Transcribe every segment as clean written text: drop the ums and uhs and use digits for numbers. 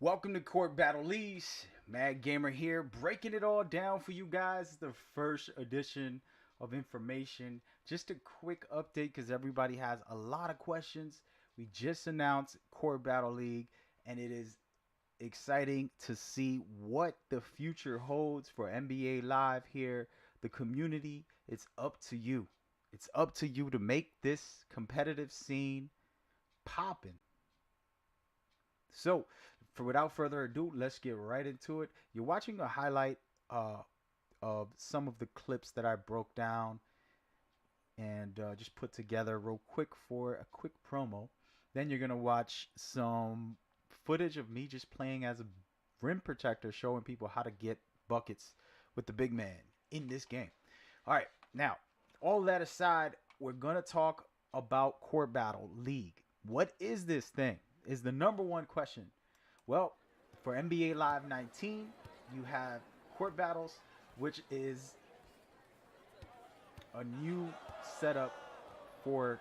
Welcome to Court Battle Leagues. Mad Gamer here, breaking it all down for you guys. The first edition of information. Just a quick update because everybody has a lot of questions. We just announced Court Battle League, and it is exciting to see what the future holds for NBA Live here. The community, it's up to you. It's up to you to make this competitive scene popping. So, for without further ado, let's get right into it. You're watching a highlight uh, of some of the clips that I broke down and just put together real quick for a quick promo. Then you're gonna watch some footage of me just playing as a rim protector, showing people how to get buckets with the big man in this game. All right, now all that aside, we're gonna talk about Court Battle League. What is this thing? Is the number one question. Well, for NBA Live 19, you have Court Battles, which is a new setup for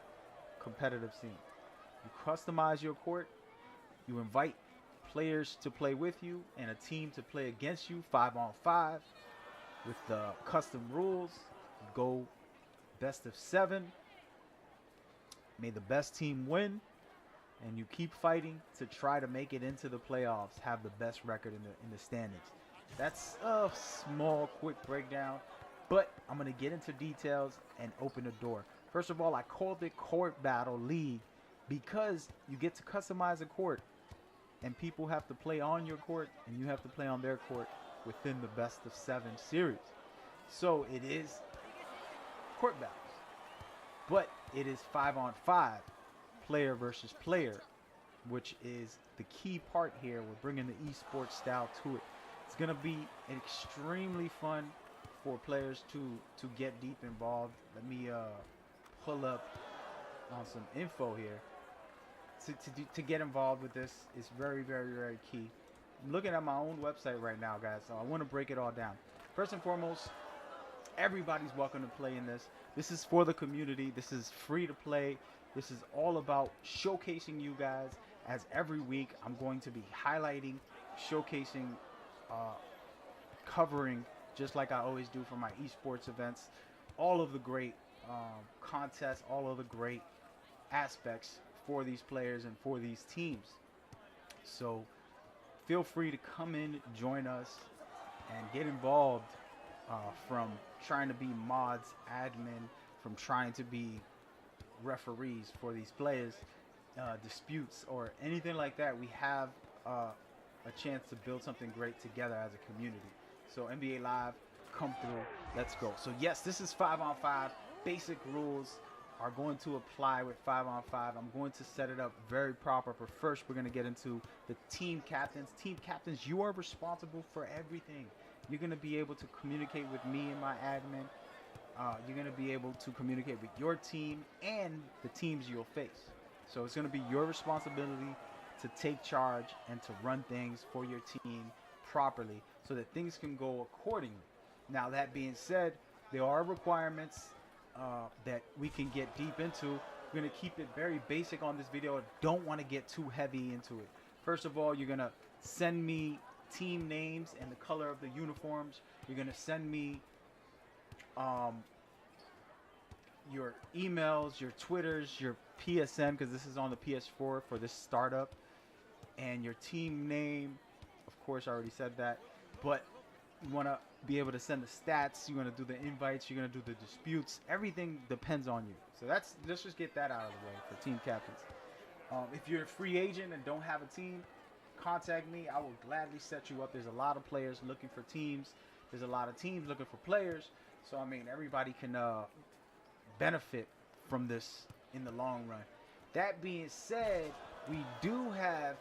competitive scene. You customize your court, you invite players to play with you and a team to play against you 5 on 5 with the custom rules. Go best of 7. May the best team win, and you keep fighting to try to make it into the playoffs, have the best record in the standings. That's a small, quick breakdown, but I'm gonna get into details and open the door. First of all, I called it Court Battle League because you get to customize a court, and people have to play on your court, and you have to play on their court within the best of 7 series. So it is court battles, but it is 5 on 5 player versus player, which is the key part here. We're bringing the esports style to it. It's gonna be extremely fun for players to get deep involved. Let me pull up on some info here. To get involved with this is very key. I'm looking at my own website right now, guys, so I want to break it all down. First and foremost, everybody's welcome to play in this. This is for the community. This is free to play. This is all about showcasing you guys. As every week, I'm going to be highlighting, showcasing, uh, covering, just like I always do for my esports events, all of the great contests, all of the great aspects for these players and for these teams. So feel free to come in, join us, and get involved, from trying to be mods, admin, from trying to be referees for these players, disputes, or anything like that. We have a chance to build something great together as a community. So NBA Live, come through. Let's go. So yes, this is 5 on 5. Basic rules are going to apply with 5 on 5. I'm going to set it up very proper. But first, we're going to get into the team captains. Team captains, you are responsible for everything. You're going to be able to communicate with me and my admin. You're going to be able to communicate with your team and the teams you'll face. So it's going to be your responsibility to take charge and to run things for your team properly so that things can go accordingly. Now, that being said, there are requirements that we can get deep into. We're going to keep it very basic on this video. I don't want to get too heavy into it. First of all, you're going to send me team names and the color of the uniforms. You're going to send me your emails, your Twitters, your PSN, because this is on the PS4 for this startup, and your team name. Of course, I already said that, but you want to be able to send the stats. You're going to do the invites. You're going to do the disputes. Everything depends on you. So let's just get that out of the way for team captains. If you're a free agent and don't have a team, contact me. I will gladly set you up. There's a lot of players looking for teams. There's a lot of teams looking for players. So I mean, everybody can benefit from this in the long run. That being said, we do have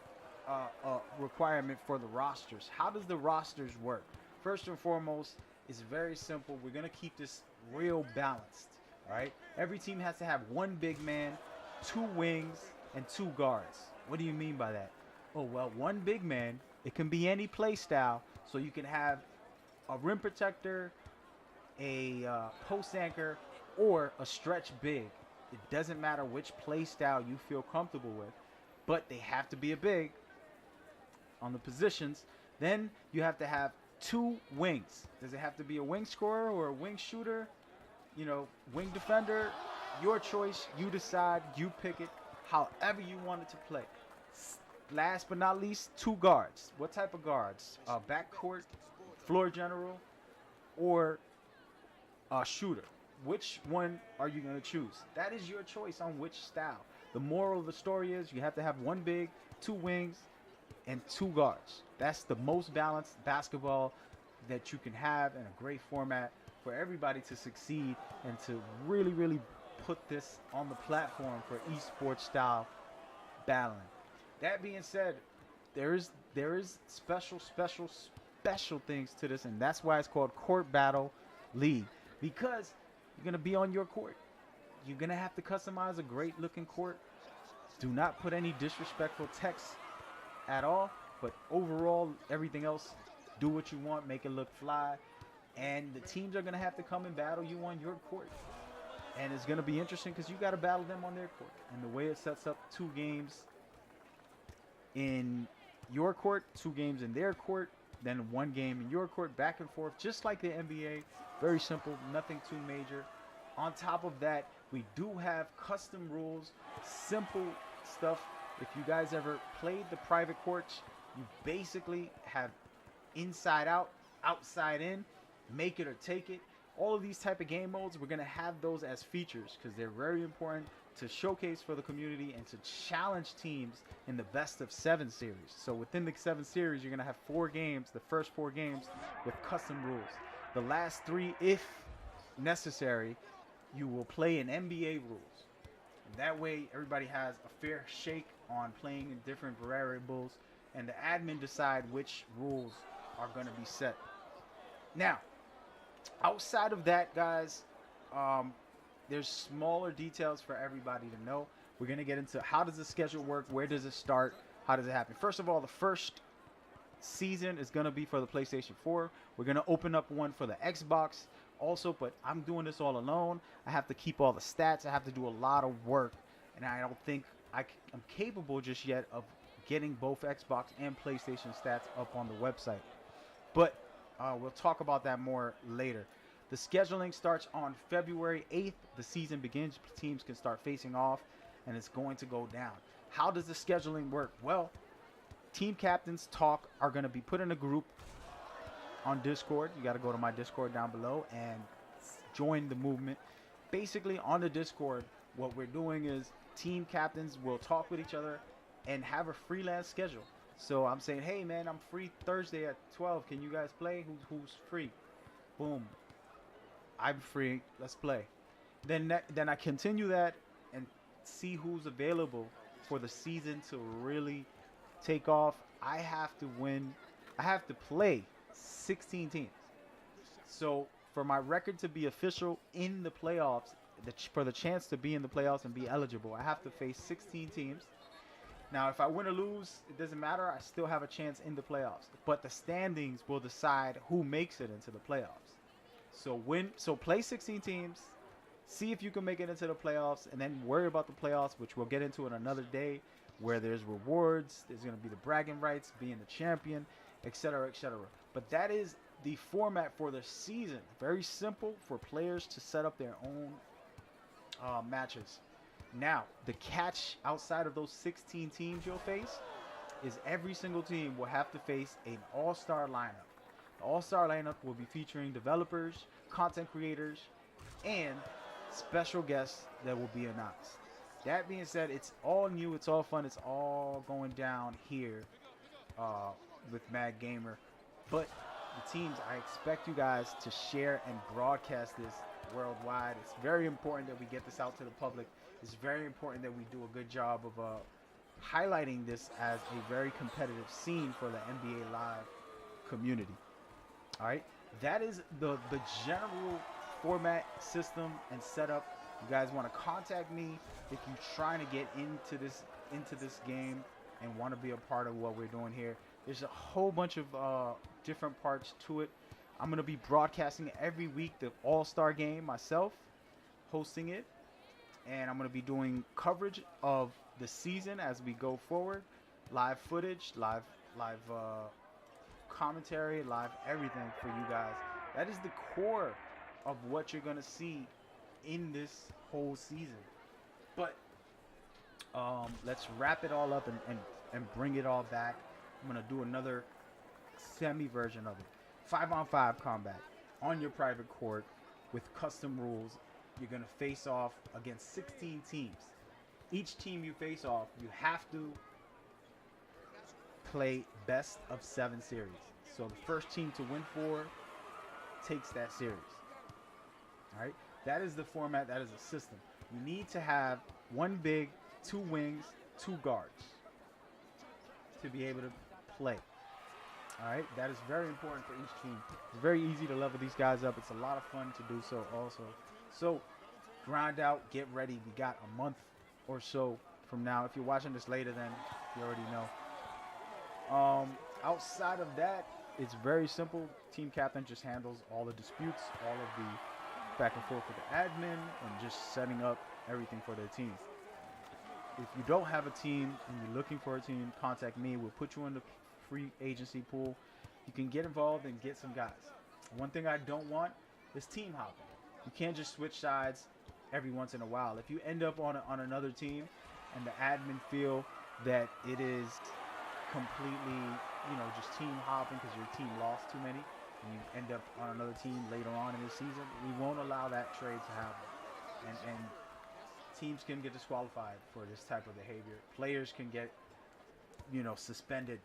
a requirement for the rosters. How does the rosters work? First and foremost, it's very simple. We're going to keep this real balanced. All right? Every team has to have one big man, 2 wings, and 2 guards. What do you mean by that? Oh, well, one big man, it can be any play style. So you can have a rim protector, a post anchor, or a stretch big. It doesn't matter which play style you feel comfortable with, but they have to be a big. on the positions. Then you have to have two wings. Does it have to be a wing scorer or a wing shooter? Wing defender, your choice. You decide, you pick it however you want it to play. Last but not least, two guards. What type of guards? Backcourt, floor general, or a shooter. Which one are you going to choose? That is your choice on which style. The moral of the story is you have to have one big, two wings, and two guards. That's the most balanced basketball that you can have in a great format for everybody to succeed and to really, really put this on the platform for esports style battling. That being said, there is special things to this, and that's why it's called Court Battle League, because you're gonna be on your court. You're gonna have to customize a great looking court. Do not put any disrespectful text at all, but overall, everything else, do what you want, make it look fly, and the teams are gonna have to come and battle you on your court, and it's gonna be interesting because you got to battle them on their court. And the way it sets up 2 games in your court, 2 games in their court, then 1 game in your court, back and forth, just like the NBA. Very simple, nothing too major. On top of that, we do have custom rules, simple stuff. If you guys ever played the private courts, you basically have inside out, outside in, make it or take it. All of these type of game modes, we're going to have those as features because they're very important to showcase for the community and to challenge teams in the best of 7 series. So within the 7 series, you're going to have 4 games, the first 4 games with custom rules. The last 3, if necessary, you will play in NBA rules. That way, everybody has a fair shake on playing in different variables, and the admin decide which rules are going to be set. Now, outside of that, guys, there's smaller details for everybody to know. We're going to get into how does the schedule work, where does it start, how does it happen. First of all, the first season is going to be for the PlayStation 4. We're going to open up one for the Xbox also, but I'm doing this all alone. I have to keep all the stats. I have to do a lot of work, and I don't think I'm capable just yet of getting both Xbox and PlayStation stats up on the website. But we'll talk about that more later. The scheduling starts on February 8th. The season begins. Teams can start facing off, and it's going to go down. How does the scheduling work? Well, team captains are going to be put in a group on Discord. You got to go to my Discord down below and join the movement. Basically, on the Discord, what we're doing is team captains will talk with each other and have a freelance schedule. So I'm saying, hey, man, I'm free Thursday at 12. Can you guys play? Who's free? Boom. I'm free. Let's play. Then I continue that and see who's available for the season to really take off. I have to win. I have to play 16 teams. So for my record to be official in the playoffs, for the chance to be in the playoffs and be eligible, I have to face 16 teams. Now, if I win or lose, it doesn't matter. I still have a chance in the playoffs. But the standings will decide who makes it into the playoffs. So play 16 teams, see if you can make it into the playoffs, and then worry about the playoffs, which we'll get into in another day, where there's rewards, there's going to be the bragging rights, being the champion, etc., etc. But that is the format for the season. Very simple for players to set up their own matches. Now, the catch outside of those 16 teams you'll face is every single team will have to face an all-star lineup. The all-star lineup will be featuring developers, content creators, and special guests that will be announced. That being said, it's all new, it's all fun, it's all going down here with Mad Gamer. But the teams, I expect you guys to share and broadcast this worldwide. It's very important that we get this out to the public. It's very important that we do a good job of highlighting this as a very competitive scene for the NBA Live community. All right, that is the general format, system, and setup. You guys want to contact me if you're trying to get into this game and want to be a part of what we're doing here. There's a whole bunch of different parts to it. I'm going to be broadcasting every week the All-Star Game myself, hosting it. And I'm going to be doing coverage of the season as we go forward. Live footage, live commentary, live everything for you guys. That is the core of what you're gonna see in this whole season. But let's wrap it all up and bring it all back. I'm gonna do another semi version of it. 5-on-5 combat on your private court with custom rules. You're gonna face off against 16 teams. Each team you face off, you have to play best of 7 series. So the first team to win 4 takes that series. All right, that is the format. That is a system. You need to have 1 big, 2 wings, 2 guards to be able to play. All right, that is very important for each team. It's very easy to level these guys up. It's a lot of fun to do so also. So grind out, get ready. We got a month or so from now. If you're watching this later, then you already know. Outside of that, it's very simple. Team captain just handles all the disputes, all of the back and forth with the admin, and just setting up everything for their teams. If you don't have a team and you're looking for a team, contact me. We'll put you in the free agency pool. You can get involved and get some guys. One thing I don't want is team hopping. You can't just switch sides every once in a while. If you end up on another team and the admin feel that it is completely, just team hopping because your team lost too many, and you end up on another team later on in the season, we won't allow that trade to happen. And teams can get disqualified for this type of behavior. Players can get, suspended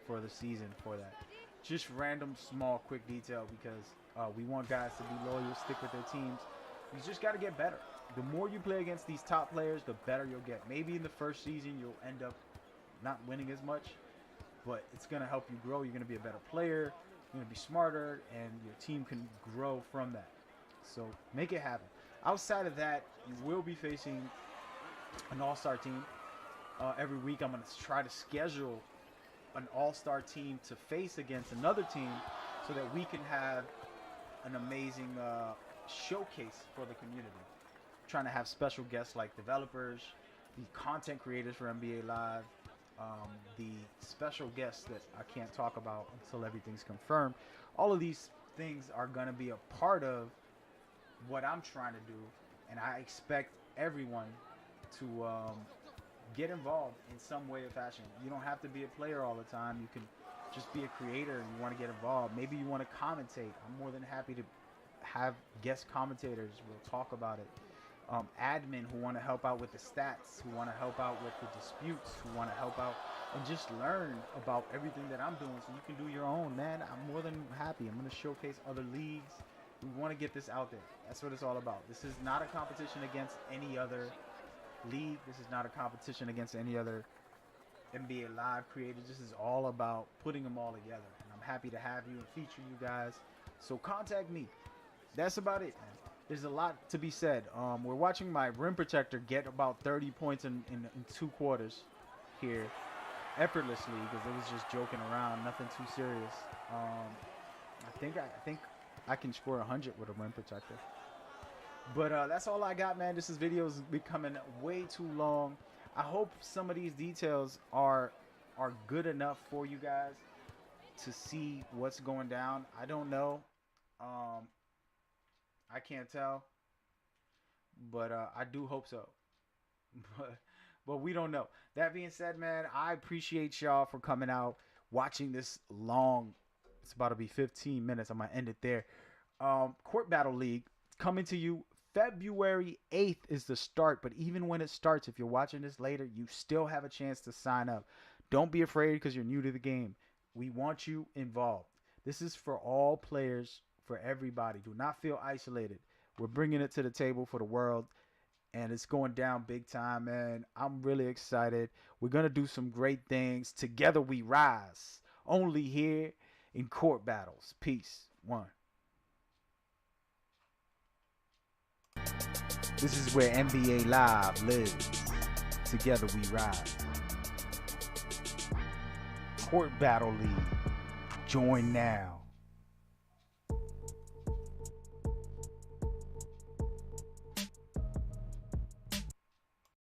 for the season for that. Just random, small, quick detail because we want guys to be loyal, stick with their teams. You just got to get better. The more you play against these top players, the better you'll get. Maybe in the first season you'll end up not winning as much, but it's going to help you grow. You're going to be a better player. You're going to be smarter, and your team can grow from that. So make it happen. Outside of that, you will be facing an all-star team. Every week I'm going to try to schedule an all-star team to face against another team so that we can have an amazing showcase for the community. Trying to have special guests like developers, the content creators for NBA Live, the special guests that I can't talk about until everything's confirmed. All of these things are going to be a part of what I'm trying to do, and I expect everyone to get involved in some way or fashion. You don't have to be a player all the time. You can just be a creator and you want to get involved. Maybe you want to commentate. I'm more than happy to have guest commentators. We'll talk about it. Admin who want to help out with the stats, who want to help out with the disputes, who want to help out and just learn about everything that I'm doing so you can do your own, man. I'm more than happy. I'm going to showcase other leagues. We want to get this out there. That's what it's all about. This is not a competition against any other league. This is not a competition against any other NBA Live creators. This is all about putting them all together. And I'm happy to have you and feature you guys. So contact me. That's about it, man. There's a lot to be said. We're watching my rim protector get about 30 points in 2 quarters here effortlessly because it was just joking around, nothing too serious. I think I can score 100 with a rim protector. But that's all I got, man. This video is becoming way too long. I hope some of these details are good enough for you guys to see what's going down. I don't know. I can't tell, but I do hope so. But we don't know. That being said, man, I appreciate y'all for coming out, watching this long. It's about to be 15 minutes. I'm going to end it there. Court Battle League coming to you February 8th is the start. But even when it starts, if you're watching this later, you still have a chance to sign up. Don't be afraid because you're new to the game. We want you involved. This is for all players, for everybody. Do not feel isolated. We're bringing it to the table for the world, and it's going down big time, man. I'm really excited. We're going to do some great things. Together we rise. Only here in Court Battles. Peace. One. This is where NBA Live lives. Together we rise. Court Battle League. Join now.